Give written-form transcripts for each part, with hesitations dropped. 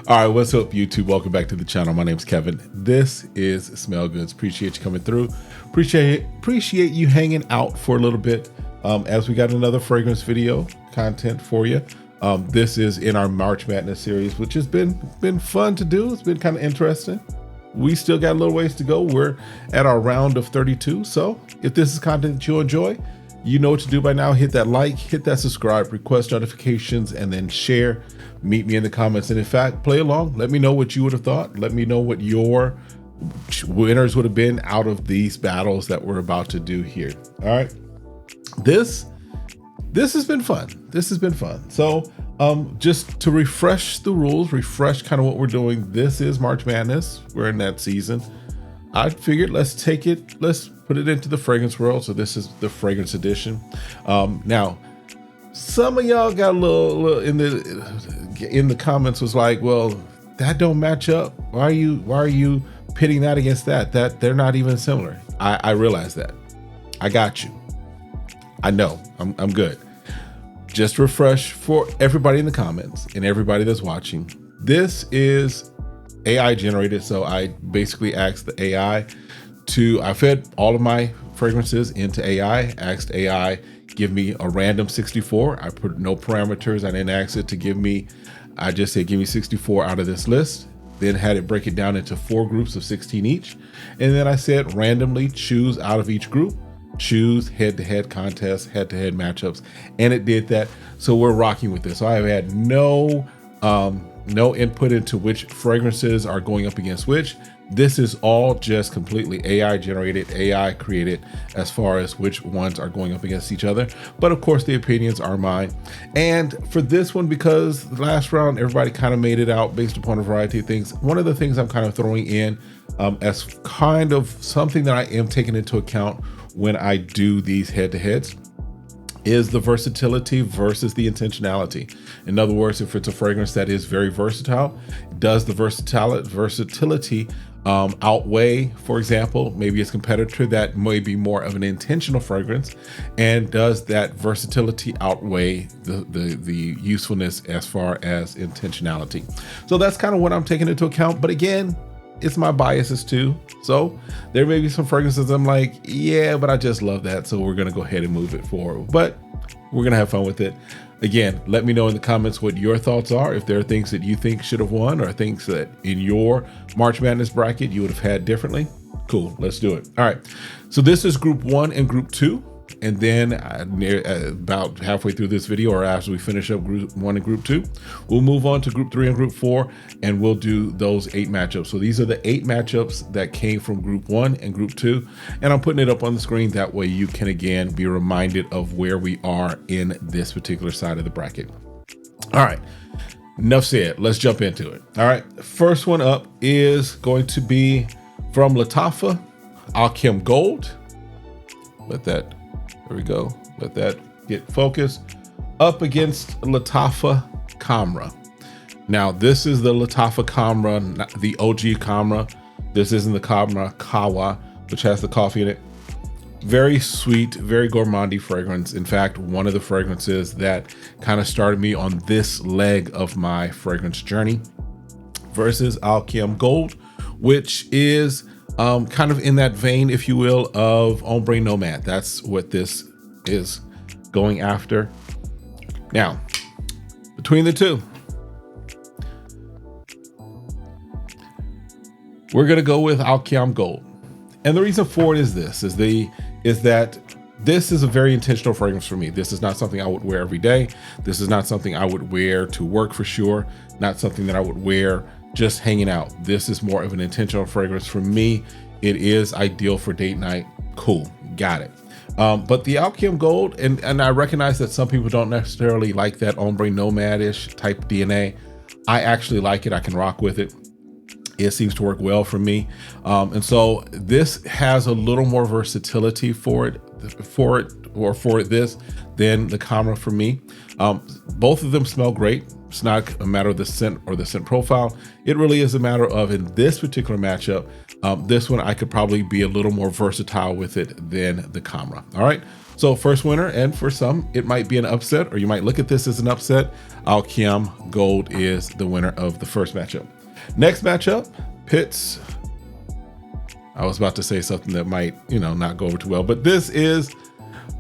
All right, what's up, YouTube? Welcome back to the channel. My name's Kevin. This is SmellGoodz. Appreciate you coming through. Appreciate you hanging out for a little bit as we got another fragrance video content for you. This is in our March Madness series, which has been fun to do. It's been kind of interesting. We still got a little ways to go. We're at our round of 32. So if this is content that you enjoy, you know what to do by now. Hit that like, hit that subscribe, request notifications, and then share. Meet me in the comments. And in fact, play along. Let me know what you would have thought. Let me know what your winners would have been out of these battles that we're about to do here. All right. This has been fun. This has been fun. So just to refresh the rules, refresh kind of what we're doing. This is March Madness. We're in that season. I figured let's put it into the fragrance world. So this is the fragrance edition. Now, some of y'all got a little in the comments was like, well, that don't match up. Why are you pitting that against that they're not even similar? I realize that. I got you. I know I'm good. Just refresh for everybody in the comments and everybody that's watching. This is AI generated. So I basically asked the AI I fed all of my fragrances into AI, asked AI, give me a random 64. I put no parameters. I didn't ask it to give me, I just said, give me 64 out of this list. Then had it break it down into 4 groups of 16 each. And then I said, randomly choose out of each group, choose head-to-head contests, head-to-head matchups. And it did that. So we're rocking with this. So I have had no input into which fragrances are going up against which. This is all just completely AI generated, AI created as far as which ones are going up against each other. But of course, the opinions are mine. And for this one, because the last round, everybody kind of made it out based upon a variety of things. One of the things I'm kind of throwing in as kind of something that I am taking into account when I do these head-to-heads is the versatility versus the intentionality. In other words, if it's a fragrance that is very versatile, does the versatility outweigh, for example, maybe its competitor that may be more of an intentional fragrance, and does that versatility outweigh the usefulness as far as intentionality? So that's kind of what I'm taking into account. But again, it's my biases too. So there may be some fragrances I'm like, yeah, but I just love that. So we're going to go ahead and move it forward, but we're going to have fun with it. Again, let me know in the comments what your thoughts are. If there are things that you think should have won or things that in your March Madness bracket you would have had differently. Cool. Let's do it. All right. So this is group 1 and group 2. And then about halfway through this video, or after we finish up group 1 and group 2, we'll move on to group 3 and group 4, and we'll do those 8 matchups. So these are the 8 matchups that came from group 1 and group 2. And I'm putting it up on the screen. That way you can, again, be reminded of where we are in this particular side of the bracket. All right. Enough said. Let's jump into it. All right. First one up is going to be from Lattafa, Alchem Gold. There we go. Let that get focused. Up against Lattafa Camera. Now, this is the Lattafa Camera, not the OG Camera. This isn't the Camera Kawa, which has the coffee in it. Very sweet, very gourmandy fragrance. In fact, one of the fragrances that kind of started me on this leg of my fragrance journey versus Alchem Gold, which is kind of in that vein, if you will, of Ombre Nomad. That's what this is going after. Now, between the two, we're going to go with Alchem Gold. And the reason for it is that this is a very intentional fragrance for me. This is not something I would wear every day. This is not something I would wear to work for sure. Not something that I would wear just hanging out. This is more of an intentional fragrance for me. It is ideal for date night. Cool. Got it. But the Alchem Gold, and I recognize that some people don't necessarily like that Ombre Nomad-ish type DNA. I actually like it. I can rock with it. It seems to work well for me. And so this has a little more versatility for this than the Camera for me. Both of them smell great. It's not a matter of the scent or the scent profile. It really is a matter of, in this particular matchup, This one, I could probably be a little more versatile with it than the Camera. All right. So first winner, and for some, it might be an upset, or you might look at this as an upset. Alkiem Gold is the winner of the first matchup. Next matchup, pits. I was about to say something that might, not go over too well, but this is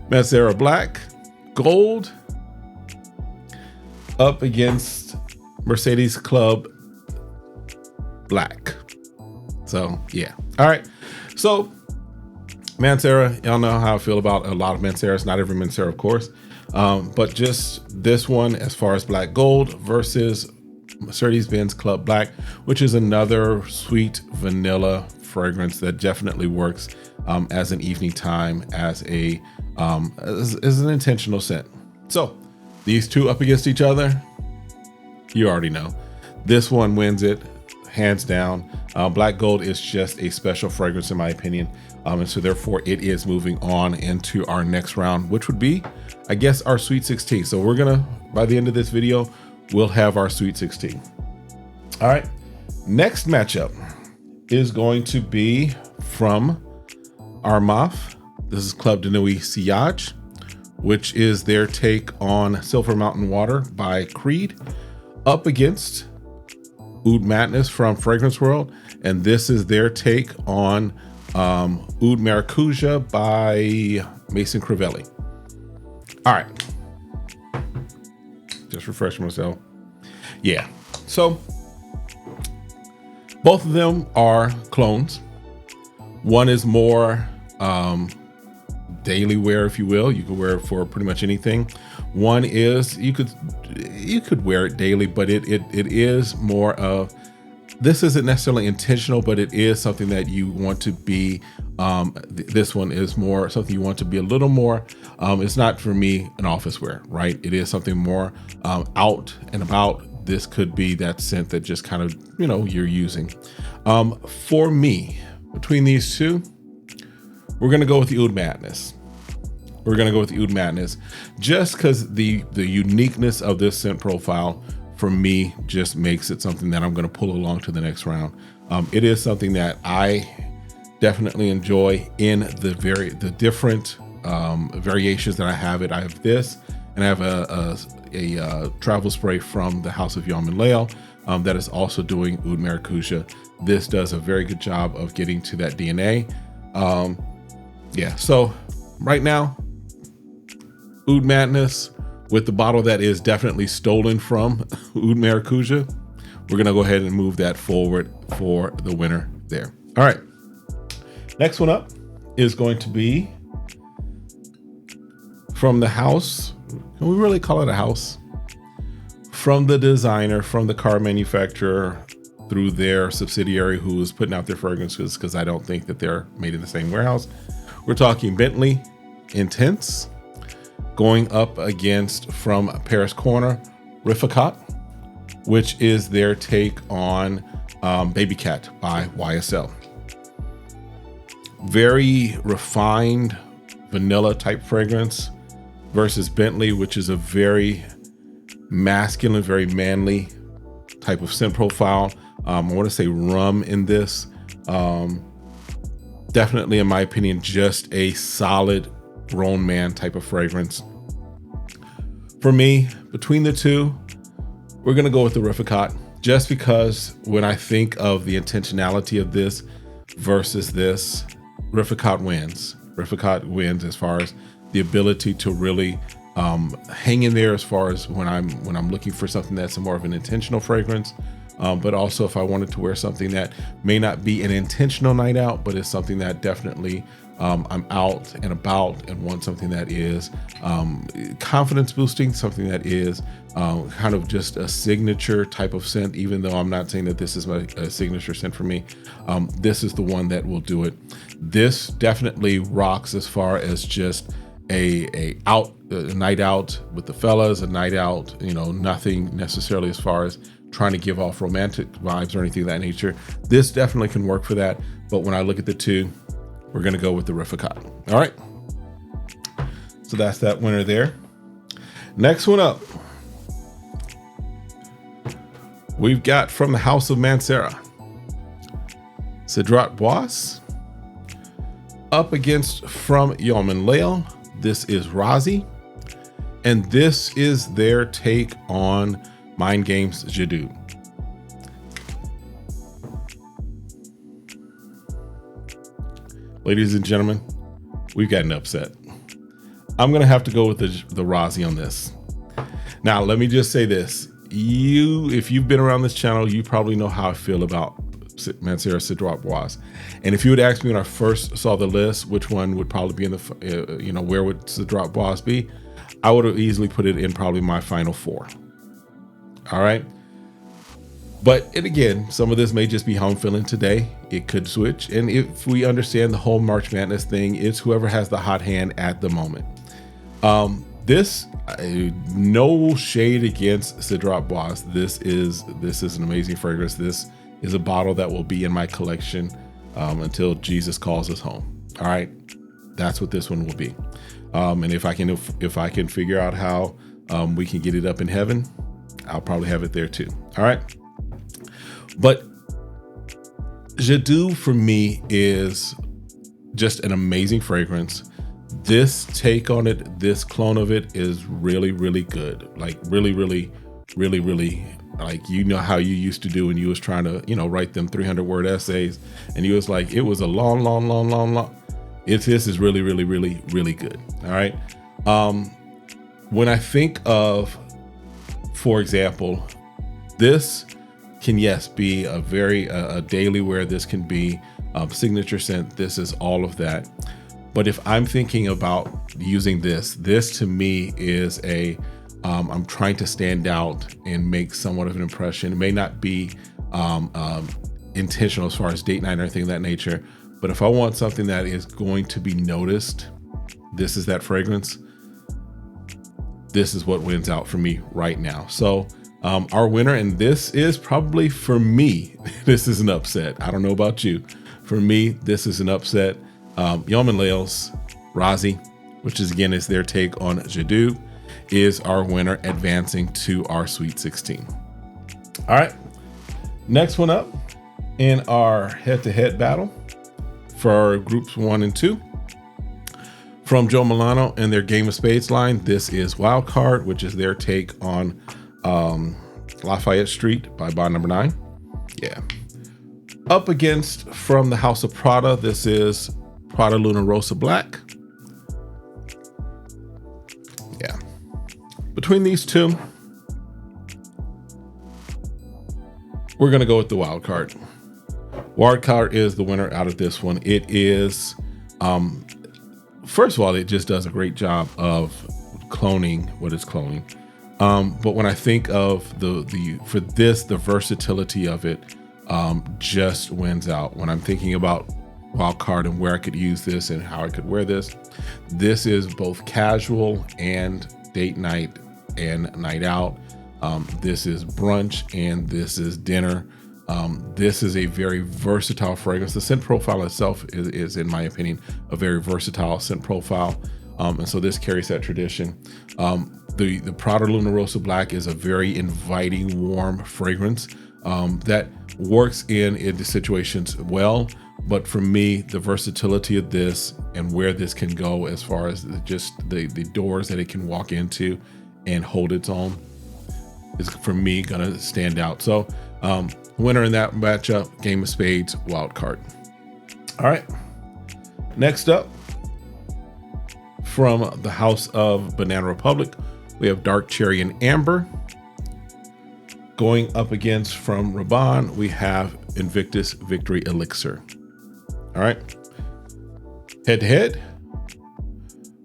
Mancera Black Gold up against Mercedes Club Black. So yeah. All right. So Mancera, y'all know how I feel about a lot of Manceras, not every Mancera, of course. But just this one, as far as Black Gold versus Mercedes-Benz Club Black, which is another sweet vanilla fragrance that definitely works as an evening time, as an intentional scent. So these two up against each other, you already know. This one wins it, hands down. Black Gold is just a special fragrance in my opinion. And so therefore it is moving on into our next round, which would be, I guess, our Sweet 16. So we're gonna, by the end of this video, we'll have our Sweet 16. All right, next matchup is going to be from Armaf. This is Club de Nuit Sillage, which is their take on Silver Mountain Water by Creed, up against Oud Madness from Fragrance World. And this is their take on Oud Maracuja by Mason Crivelli. All right, just refresh myself. Yeah, so both of them are clones. One is more daily wear, if you will. You could wear it for pretty much anything. One is you could wear it daily, but it is more of, this isn't necessarily intentional, but it is something that you want to be, this one is more something you want to be a little more, it's not for me an office wear, right? It is something more out and about. This could be that scent that just kind of, you're using. For me, between these two, we're gonna go with the Oud Madness. We're gonna go with the Oud Madness, just because the uniqueness of this scent profile for me just makes it something that I'm going to pull along to the next round. It is something that I definitely enjoy in the different variations that I have it. I have this, and I have a travel spray from the House of Yaman Lael that is also doing Oud Maracuja. This does a very good job of getting to that DNA. Yeah, so right now, Oud Madness, with the bottle that is definitely stolen from Oud Maracuja, we're gonna go ahead and move that forward for the winner there. All right, next one up is going to be from the house. Can we really call it a house? From the designer, from the car manufacturer, through their subsidiary who is putting out their fragrances, because I don't think that they're made in the same warehouse. We're talking Bentley Intense, going up against, from Paris Corner, Rificat, which is their take on Baby Cat by YSL. Very refined vanilla type fragrance versus Bentley, which is a very masculine, very manly type of scent profile. I want to say rum in this. Definitely, in my opinion, just a solid grown man type of fragrance. For me, between the two, we're gonna go with the Rificat, just because when I think of the intentionality of this versus this, Rificat wins. Rificat wins as far as the ability to really hang in there, as far as when I'm looking for something that's more of an intentional fragrance. But also if I wanted to wear something that may not be an intentional night out, but it's something that definitely I'm out and about and want something that is confidence boosting, something that is kind of just a signature type of scent, even though I'm not saying that this is a signature scent for me. This is the one that will do it. This definitely rocks as far as just a night out with the fellas, a night out, nothing necessarily as far as trying to give off romantic vibes or anything of that nature. This definitely can work for that. But when I look at the two, we're gonna go with the Rificat. All right. So that's that winner there. Next one up, we've got from the House of Mancera, Cedrat Bois. Up against from Yeoman Lael, this is Razi. And this is their take on Mind Games Jadoo. Ladies and gentlemen, we've got an upset. I'm gonna have to go with the Razi on this. Now, let me just say this. If you've been around this channel, you probably know how I feel about Mancera Cedrat Bois. And if you would ask me when I first saw the list, which one would probably be in the, where would Cedrat Bois be? I would have easily put it in probably my final 4. All right. But and again, some of this may just be how I'm feeling today. It could switch. And if we understand the whole March Madness thing, it's whoever has the hot hand at the moment. No shade against Cedrat Bois. This is an amazing fragrance. This is a bottle that will be in my collection until Jesus calls us home. All right, that's what this one will be. And if I can figure out how we can get it up in heaven, I'll probably have it there too. All right, but Jadoo for me is just an amazing fragrance. This take on it, this clone of it is really, really good. Like really, really, really, really, like, how you used to do when you was trying to, write them 300-word essays, and you was like, it was a long. This is really, really, really, really good. All right. When I think of, for example, this can, yes, be a daily wear. This can be signature scent. This is all of that. But if I'm thinking about using this to me is I'm trying to stand out and make somewhat of an impression. It may not be intentional as far as date night or anything of that nature, but if I want something that is going to be noticed, this is that fragrance. This is what wins out for me right now. So our winner, and this is probably for me, this is an upset. I don't know about you. For me, this is an upset. Yeoman Lael's Razi, which is their take on Jadoo, is our winner, advancing to our Sweet 16. All right, next one up in our head-to-head battle for groups 1 and 2. From Joe Milano and their Game of Spades line, this is Wildcard, which is their take on Lafayette Street by Bond Number 9. Yeah. Up against from the House of Prada, this is Prada Luna Rosa Black. Yeah. Between these two, we're going to go with the wild card. Wild card is the winner out of this one. It is, first of all, it just does a great job of cloning what it's cloning. But when I think of the versatility of it, just wins out. When I'm thinking about wild card and where I could use this and how I could wear this, this is both casual and date night and night out. This is brunch and this is dinner. This is a very versatile fragrance. The scent profile itself is in my opinion, a very versatile scent profile. And so this carries that tradition. The Prada Luna Rosa Black is a very inviting, warm fragrance that works in the situations well. But for me, the versatility of this and where this can go as far as just the doors that it can walk into and hold its own is, for me, gonna stand out. So winner in that matchup, Game of Spades, wild card. All right, next up, from the House of Banana Republic, we have Dark Cherry and Amber. Going up against from Rabanne, we have Invictus Victory Elixir. All right, head to head.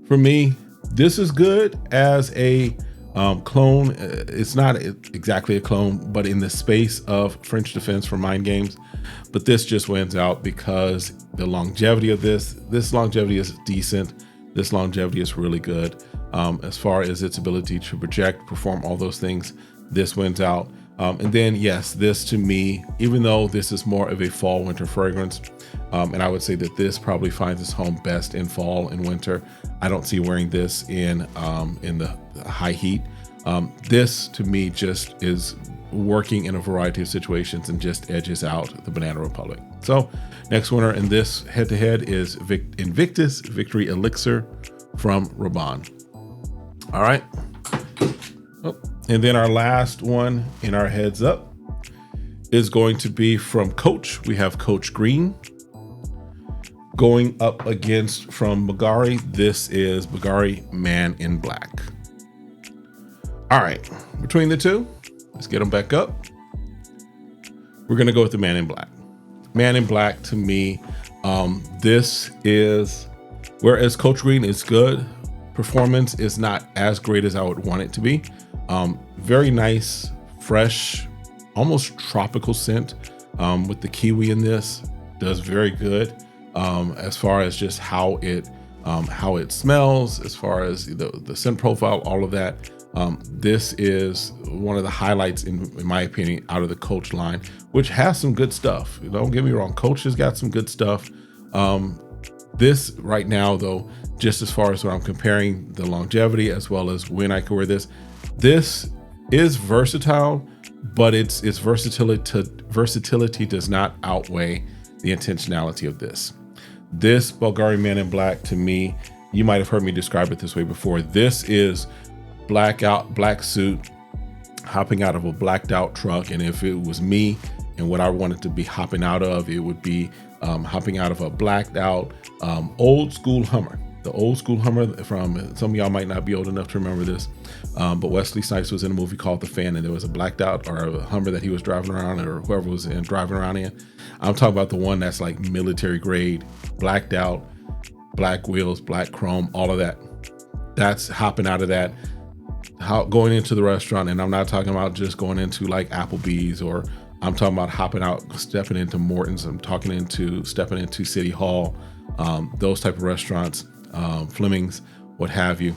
For me, this is good as a clone. It's not exactly a clone, but in the space of French Defense for Mind Games. But this just wins out because the longevity of this longevity is decent. This longevity is really good. As far as its ability to project, perform all those things, this wins out. And then, yes, this to me, even though this is more of a fall winter fragrance, and I would say that this probably finds its home best in fall and winter. I don't see wearing this in the high heat. This to me just is working in a variety of situations and just edges out the Banana Republic. So next winner in this head-to-head is Invictus Victory Elixir from Raban. All right. Oh, and then our last one in our heads up is going to be from Coach. We have Coach Green going up against from Bulgari. This is Bulgari Man in Black. All right, between the two, let's get them back up. We're gonna go with the Man in Black. Man in Black to me, this is, whereas Coach Green is good, performance is not as great as I would want it to be. Very nice, fresh, almost tropical scent with the kiwi in this. Does very good as far as just how it smells, as far as the scent profile, all of that. This is one of the highlights in my opinion out of the Coach line, which has some good stuff. Don't get me wrong, Coach has got some good stuff. This right now though, just as far as when I'm comparing the longevity as well as when I can wear this is versatile, but its versatility does not outweigh the intentionality of this. This Bulgari Man in Black, to me, you might have heard me describe it this way before. This is black suit, hopping out of a blacked out truck. And if it was me and what I wanted to be hopping out of, it would be hopping out of a blacked out old school Hummer. The old school Hummer from, some of y'all might not be old enough to remember this, but Wesley Snipes was in a movie called The Fan, and there was a blacked out or a Hummer that he was driving around, or whoever was driving around in. I'm talking about the one that's like military grade, blacked out, black wheels, black chrome, all of that. That's hopping out of that, going into the restaurant. And I'm not talking about just going into like Applebee's, or I'm talking about hopping out, stepping into Morton's. I'm stepping into City Hall, those type of restaurants, Fleming's, what have you,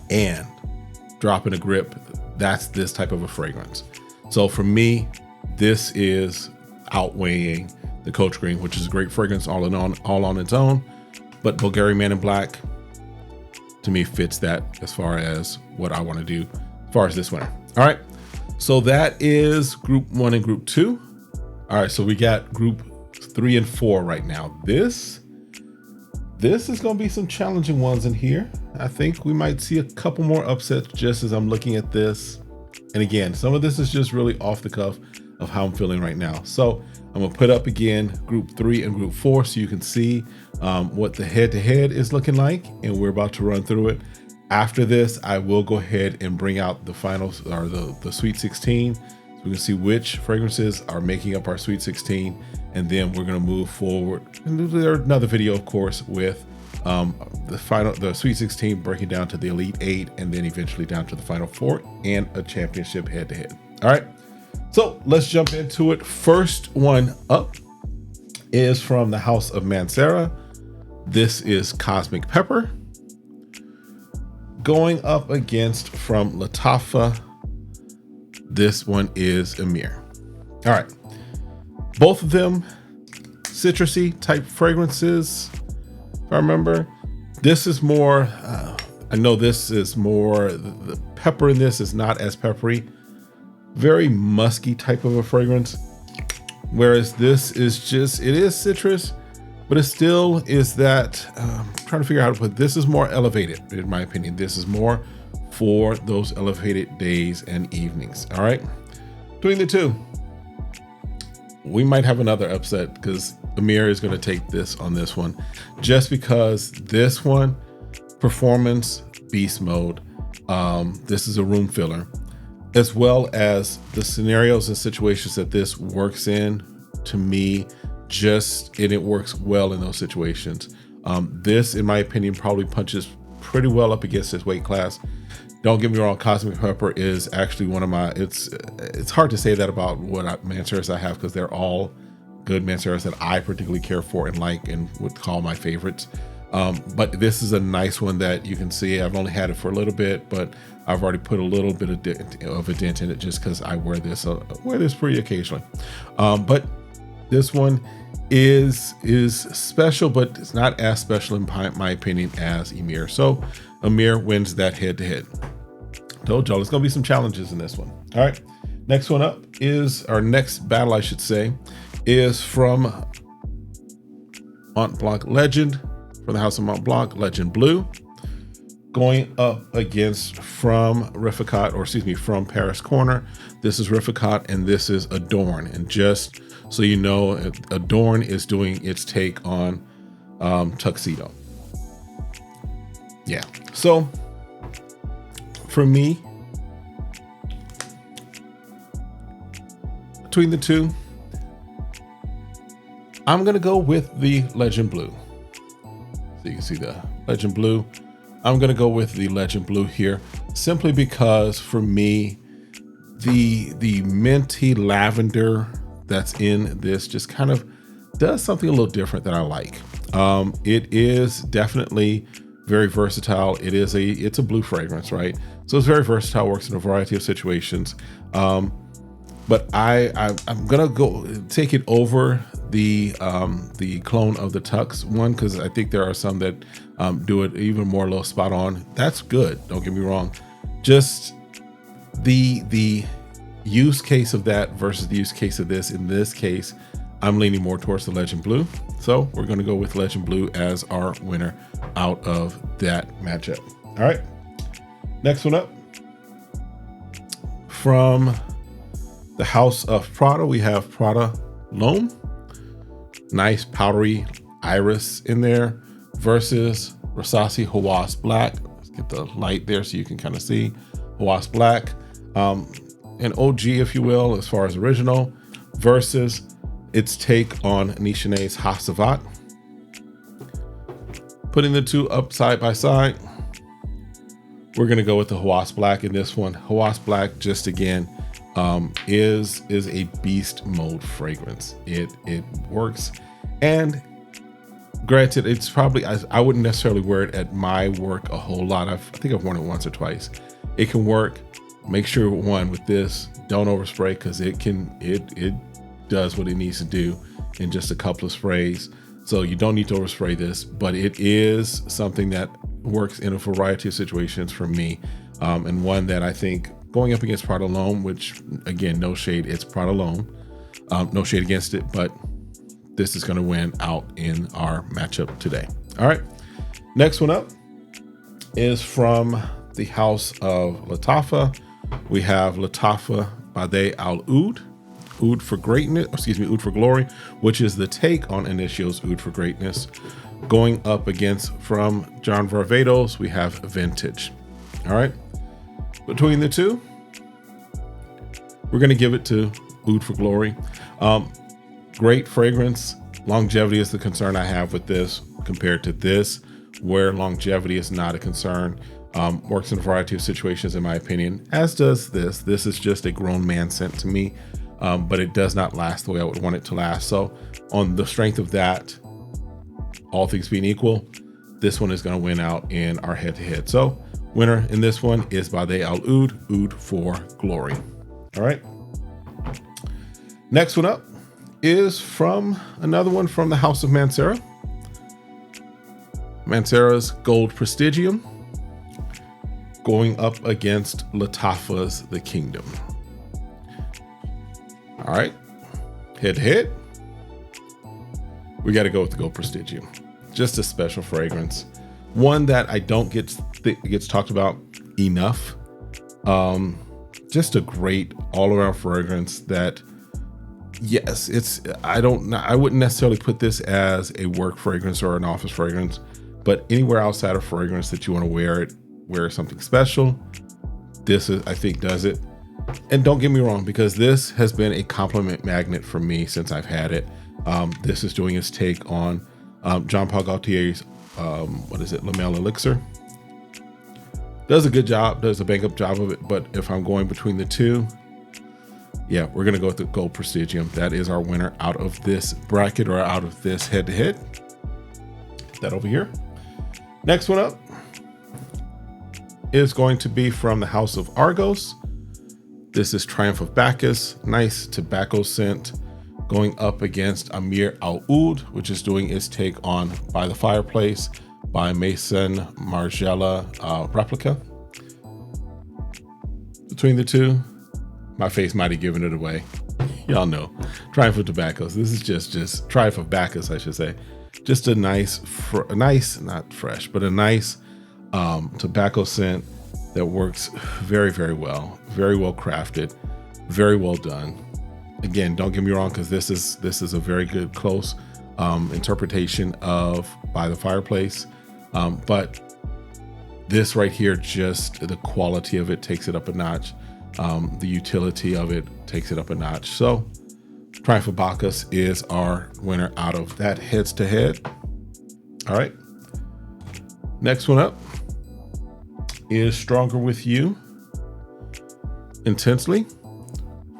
and dropping a grip. That's this type of a fragrance. So for me, this is outweighing the Coach Green, which is a great fragrance all on its own. But Bulgari Man in Black, to me, fits that as far as what I want to do as far as this winner. All right, so that is group 1 and group 2. All right, so we got group 3 and 4 right now. This is going to be some challenging ones in here. I think we might see a couple more upsets just as I'm looking at this. And again, some of this is just really off the cuff of how I'm feeling right now. So I'm gonna put up again group 3 and group 4 so you can see what the head-to-head is looking like, and we're about to run through it. After this, I will go ahead and bring out the finals, or the Sweet 16, so we can see which fragrances are making up our Sweet 16, and then we're gonna move forward. And there's another video, of course, with the Sweet 16 breaking down to the Elite 8, and then eventually down to the Final 4 and a championship head-to-head. All right. So let's jump into it. First one up is from the House of Mancera. This is Cosmic Pepper. Going up against from Lattafa, this one is Amir. All right. Both of them citrusy type fragrances, if I remember. This is more, I know this is more, the pepper in this is not as peppery. Very musky type of a fragrance, whereas this is just, it is citrus, but it still is that, I'm trying to figure out how to put, this is more elevated in my opinion. This is more for those elevated days and evenings. All right, between the two, we might have another upset because Amir is going to take this on this one, just because this one, performance beast mode. This is a room filler, as well as the scenarios and situations that this works in. To me, and it works well in those situations. This, in my opinion, probably punches pretty well up against this weight class. Don't get me wrong, Cosmic Pepper is actually one of my, it's hard to say that about what Manceras I have, because they're all good Manceras that I particularly care for and like and would call my favorites. But this is a nice one that you can see. I've only had it for a little bit, but I've already put a little bit of a dent in it just because I wear this pretty occasionally. But this one is special, but it's not as special in my opinion as Amir. So Amir wins that head-to-head. Told y'all, there's going to be some challenges in this one. All right. Next one up is, our next battle, I should say, is from Mont Blanc Legend, from the House of Mont Blanc, Legend Blue, going up against from Paris Corner. This is Rificot and this is Adorn. And just so you know, Adorn is doing its take on Tuxedo. Yeah. So for me, between the two, I'm going to go with the Legend Blue. So you can see the Legend Blue. I'm going to go with the Legend Blue here, simply because for me, the minty lavender that's in this just kind of does something a little different that I like. It is definitely very versatile. It's a blue fragrance, right? So it's very versatile, works in a variety of situations. But I'm gonna go take it over the Cologne of the Tux one, because I think there are some that do it even more a little spot on. That's good, don't get me wrong. Just the use case of that versus the use case of this. In this case, I'm leaning more towards the Legend Blue. So we're gonna go with Legend Blue as our winner out of that matchup. All right, next one up, from the House of Prada, we have Prada L'Homme. Nice powdery iris in there versus Versace Hawass Black. Let's get the light there so you can kind of see Hawass Black. An OG, if you will, as far as original, versus its take on Nichene's Hasavat. Putting the two up side by side, we're gonna go with the Hawass Black in this one. Hawass Black, just again, is a beast mode fragrance. It works, and granted, it's probably, I wouldn't necessarily wear it at my work a whole lot. I think I've worn it once or twice. It can work. Make sure, one, with this, don't overspray, because it does what it needs to do in just a couple of sprays. So you don't need to overspray this, but it is something that works in a variety of situations for me, and one that I think, going up against Prada L'Homme, which again, no shade, it's Prada L'Homme, no shade against it, but this is going to win out in our matchup today. All right, next one up is from the House of Lattafa. We have Lattafa Bade Al Oud, Oud for Greatness, Oud for Glory, which is the take on Initio's Oud for Greatness. Going up against, from John Varvatos, we have Vintage. All right, between the two, we're going to give it to Oud for Glory. Great fragrance. Longevity is the concern I have with this compared to this, where longevity is not a concern. Works in a variety of situations, in my opinion, as does this. This is just a grown man scent to me, but it does not last the way I would want it to last. So on the strength of that, all things being equal, this one is going to win out in our head-to-head. So winner in this one is Bade Al Oud, Oud for Glory. All right. Next one up is from another one from the House of Mancera. Mancera's Gold Prestigium, going up against Lattafa's The Kingdom. All right, head to head, we got to go with the Gold Prestigium. Just a special fragrance, one that I don't gets talked about enough. Just a great all-around fragrance that, yes, I wouldn't necessarily put this as a work fragrance or an office fragrance, but anywhere outside of fragrance that you want to wear something special, this I think does it. And don't get me wrong, because this has been a compliment magnet for me since I've had it. This is doing its take on Jean Paul Gaultier's Le Male Elixir. Does a good job, does a bang up job of it, but if I'm going between the two, yeah, we're gonna go with the Gold Prestigium. That is our winner out of this bracket, or out of this head-to-head. That over here. Next one up is going to be from the House of Argos. This is Triumph of Bacchus, nice tobacco scent, going up against Amir Al Oud, which is doing its take on By the Fireplace by Maison Margiela Replica. Between the two, my face might have given it away. Y'all know, Triumph of Tobaccos. This is just Triumph of Bacchus, I should say. Just a nice, not fresh, but a nice tobacco scent that works very, very well crafted, very well done. Again, don't get me wrong, because this is a very good close interpretation of By the Fireplace, but this right here, just the quality of it takes it up a notch. The utility of it takes it up a notch. So Triumph of Bacchus is our winner out of that heads to head. All right. Next one up is Stronger With You Intensely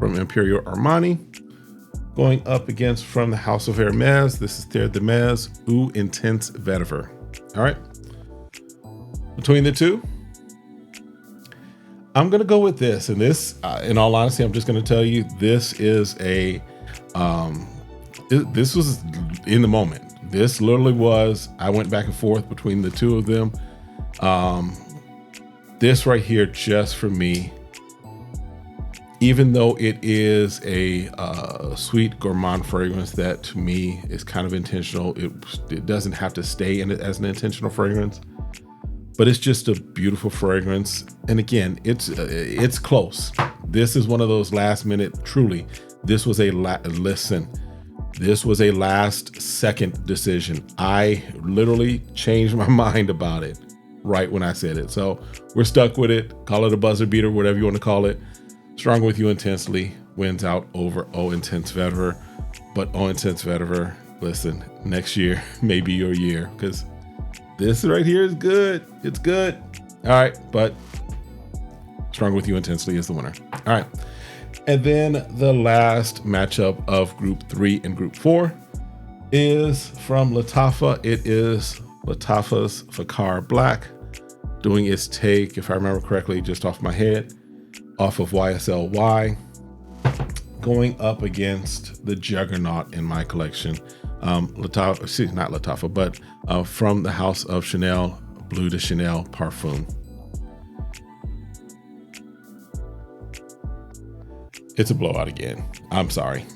from Imperial Armani. Going up against from the House of Hermes. This is Terre de Mes Eau Intense Vetiver. All right. Between the two, I'm going to go with this. And this, in all honesty, I'm just going to tell you, this is this was in the moment. This literally was, I went back and forth between the two of them. This right here, just for me, even though it is a sweet gourmand fragrance that to me is kind of intentional, it doesn't have to stay in it as an intentional fragrance, but it's just a beautiful fragrance. And again, it's close. This is one of those last minute, truly, this was a this was a last second decision. I literally changed my mind about it right when I said it. So we're stuck with it. Call it a buzzer beater, whatever you want to call it. Stronger With You Intensely wins out over Eau Intense Vetiver. But Eau Intense Vetiver, listen, next year may be your year, because this right here is good. It's good. All right, but Stronger With You Intensely is the winner. All right. And then the last matchup of Group 3 and Group 4 is from Lattafa. It is Lattafa's Fakar Black, doing its take, if I remember correctly, just off my head, off of YSL, going up against the juggernaut in my collection, Lattafa, excuse me, not Lattafa, but from the House of Chanel, Bleu de Chanel Parfum. It's a blowout again. I'm sorry.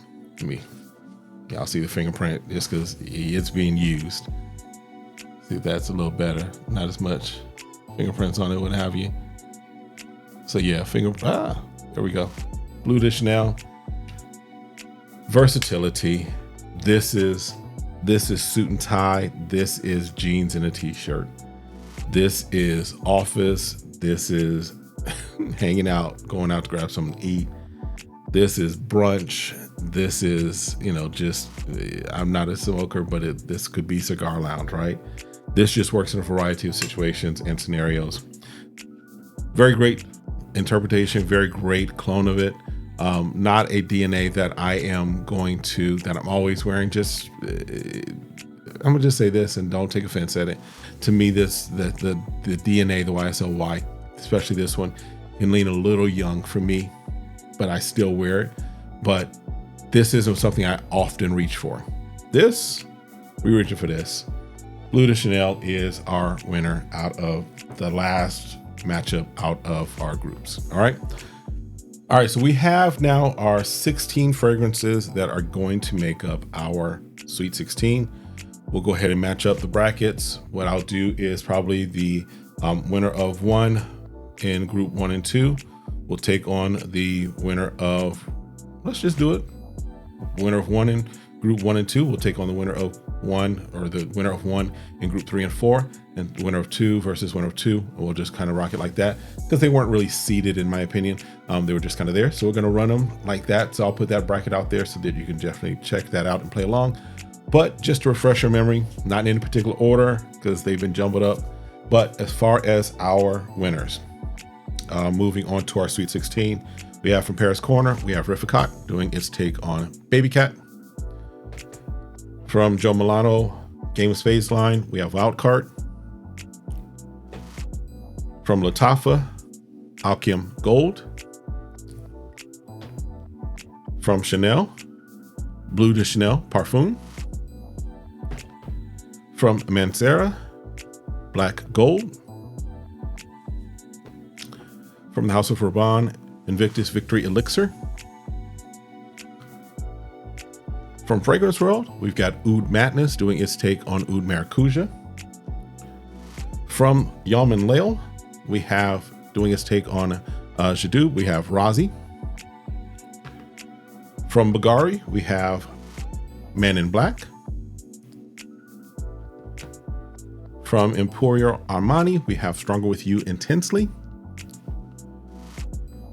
Y'all see the fingerprint just because it's being used. See if that's a little better. Not as much fingerprints on it, what have you. So yeah, there we go. Bleu de Chanel. Versatility. This is suit and tie. This is jeans and a t-shirt. This is office. This is hanging out, going out to grab something to eat. This is brunch. This is, just, I'm not a smoker, but this could be cigar lounge, right? This just works in a variety of situations and scenarios. Very great interpretation, very great clone of it. Not a DNA that I'm always wearing. Just, I'm gonna just say this and don't take offense at it. To me, the DNA, the YSL, especially this one, can lean a little young for me, but I still wear it. But this isn't something I often reach for. We're reaching for this. Bleu de Chanel is our winner out of the last matchup out of our groups. All right, so we have now our 16 fragrances that are going to make up our Sweet 16. We'll go ahead and match up the brackets. What I'll do is probably the winner of one in Group 1 and 2 will take on the winner of, let's just do it. Winner of one in Group 1 and 2 will take on the winner of one, or the winner of one in Group 3 and 4, and the winner of 2 versus winner of 2. We'll just kind of rock it like that, because they weren't really seeded, in my opinion. They were just kind of there. So we're going to run them like that. So I'll put that bracket out there so that you can definitely check that out and play along. But just to refresh your memory, not in any particular order because they've been jumbled up. But as far as our winners, moving on to our Sweet 16, we have from Paris Corner, we have Rificat doing its take on Baby Cat. From Joe Milano, Game of Spades line, we have Wild Card. From Lattafa, Alchem Gold. From Chanel, Bleu de Chanel Parfum. From Mancera, Black Gold. From the House of Rabanne, Invictus Victory Elixir. From Fragrance World, we've got Oud Madness doing its take on Oud Maracuja. From Yalman Lail, we have doing its take on Jadoo, we have Razi. From Bagari, we have Man in Black. From Emporio Armani, we have Stronger With You Intensely.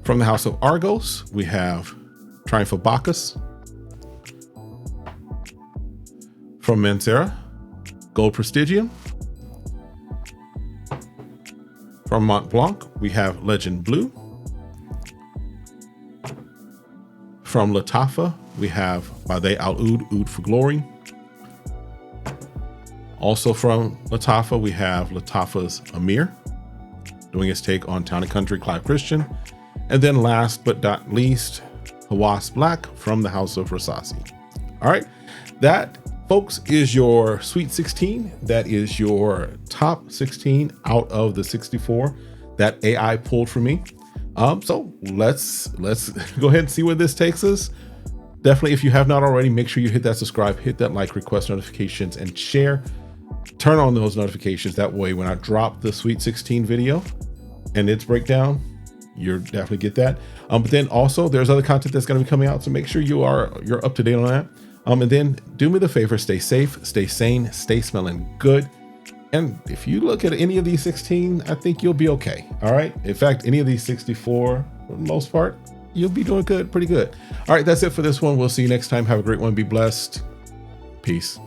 From the House of Argos, we have Triumph of Bacchus. From Mancera, Gold Prestigium. From Mont Blanc, we have Legend Blue. From Lattafa, we have Bade Al Oud, Oud for Glory. Also from Lattafa, we have Lattafa's Amir, doing his take on Town & Country, Clive Christian. And then last but not least, Hawass Black from the House of Rasasi. All right, that, folks, is your Sweet 16. That is your top 16 out of the 64 that AI pulled for me. So let's go ahead and see where this takes us. Definitely, if you have not already, make sure you hit that subscribe, hit that like, request notifications, and share. Turn on those notifications. That way, when I drop the Sweet 16 video and its breakdown, you'll definitely get that. But then also, there's other content that's going to be coming out, so make sure you're up to date on that. And then do me the favor, stay safe, stay sane, stay smelling good. And if you look at any of these 16, I think you'll be okay. All right. In fact, any of these 64, for the most part, you'll be doing good, pretty good. All right. That's it for this one. We'll see you next time. Have a great one. Be blessed. Peace.